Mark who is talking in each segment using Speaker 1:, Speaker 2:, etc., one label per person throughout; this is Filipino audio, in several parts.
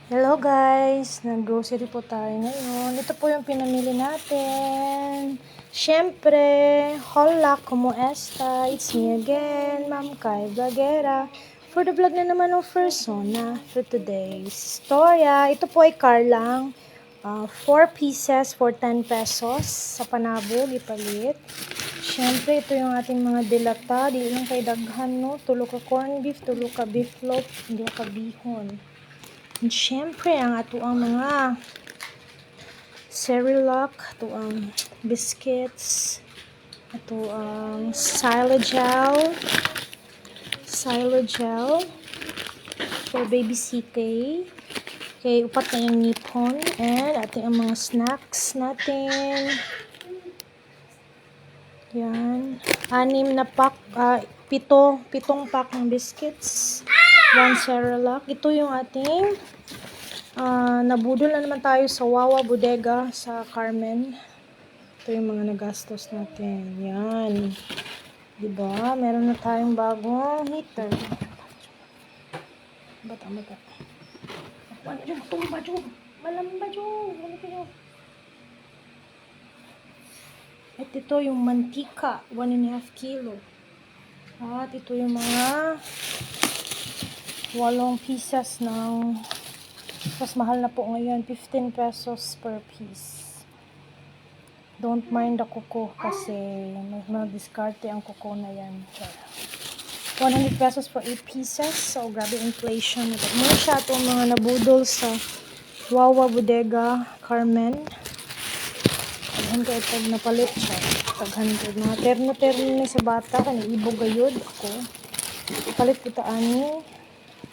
Speaker 1: Hello guys! Nag-grocery po tayo ngayon. Ito po yung pinamili natin. Siyempre, hola, como esta? It's me again, Ma'am Kai Vlogera. For the vlog na naman ng persona for today's storya. Ito po ay car lang. 4 pieces for 10 pesos. Sa panabog, ipalit. Siyempre, ito yung ating mga dilata. Di lang kay daghan, no? Tulo ka corned beef, tulo ka beef loaf, tulo ka bihon. And syempre, ang ato ang mga Cerelac, ato ang biscuits, ato ang Silogel for baby CK. Okay, upat na yung Nippon. And ating ang mga snacks natin. Yan. 6 na pack, pitong pack ng biscuits. 1 Cerelac. Ito yung ating nabudol na naman tayo sa Wawa Bodega sa Carmen. Ito yung mga nagastos natin. Yan. Diba? Meron na tayong bagong heater. Bata. Ano yung tumba, Jog? Malamba, Jog. Ano kayo? At ito yung mantika. 1.5 kilo. At ito yung mga 8 pieces ng mas mahal na po ngayon, 15 pesos per piece. Don't mind the kuko kasi mag-discarte ang kuko na yan. 100 pesos for 8 pieces. So, grabe inflation. Muna siya itong mga nabudol sa Wawa Bodega, Carmen. Taghan ko ito, napalit siya. Taghan ko. Mga terno-terno sa bata. Kani-ibog gayod ako. Palit ko taani.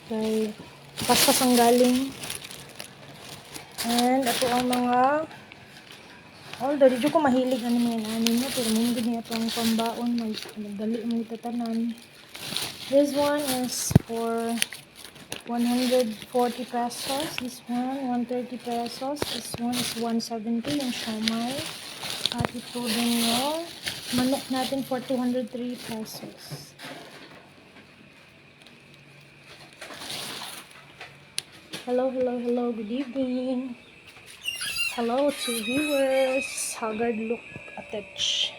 Speaker 1: Kay paspas ang galing. And ito ang mga although di ko mahilig ano mga inanin mo pero mungkin niya itong pambaon magdali mo itatanan. This one is for 140 pesos. This one 130 pesos. This one is 170 yung siomai. At ito din yung manok natin for 203 pesos. Hello, good evening. Hello to viewers. Haggard look attach.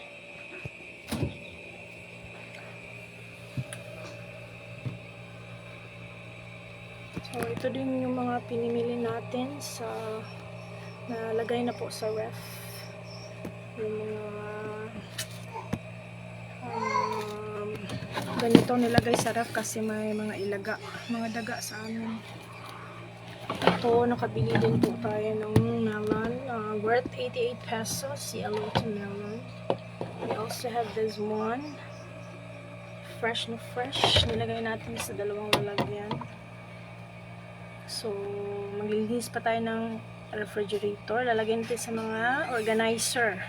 Speaker 1: So, ito din yung mga pinimili natin sa nalagay na po sa ref. Yung mga ganito nilagay sa ref kasi may mga daga sa amin. Ito, nakabili din po tayo ng melon worth 88 pesos, yellow watermelon. We also have this one, fresh na fresh, nilagay natin sa dalawang lalagyan. So, maglilinis pa tayo ng refrigerator, lalagyan natin sa mga organizer.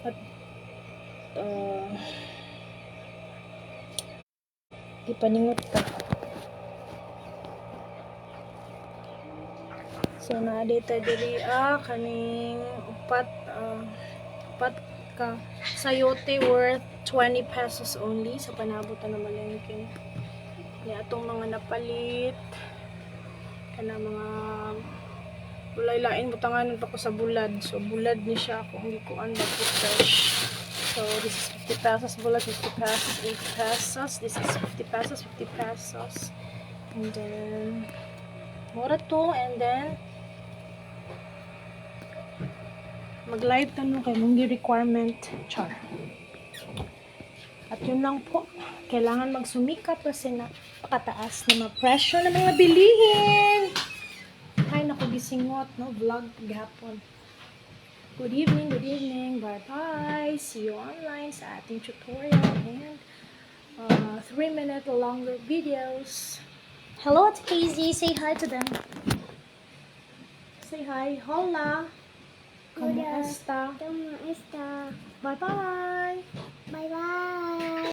Speaker 1: At ipaningot ka. So, na-data diri kaning upat ka sayote worth 20 pesos only sa panabutan na malengke. Kaya itong mga napalit kana mga bulay-lain butangan pa ko sa bulad. So, bulad ni siya kung hindi ko ba fresh. So, this is 50 pesos bulad, 50 pesos, 80 pesos. This is 50 pesos, 50 pesos. And then, mura to. And then, mag-live tanong kay mong requirement char. At yun lang po. Kailangan magsumikap kasi napakataas na presyo ng mga bilihin. Ay, naku, gisingot, no? Vlog gahapon. Good evening. Bye-bye. See you online sa ating tutorial and 3-minute longer videos. Hello, it's Casey. Say hi to them. Say hi. Hola. ¿Cómo está?
Speaker 2: ¿Cómo está?
Speaker 1: Bye-bye.
Speaker 2: Bye bye.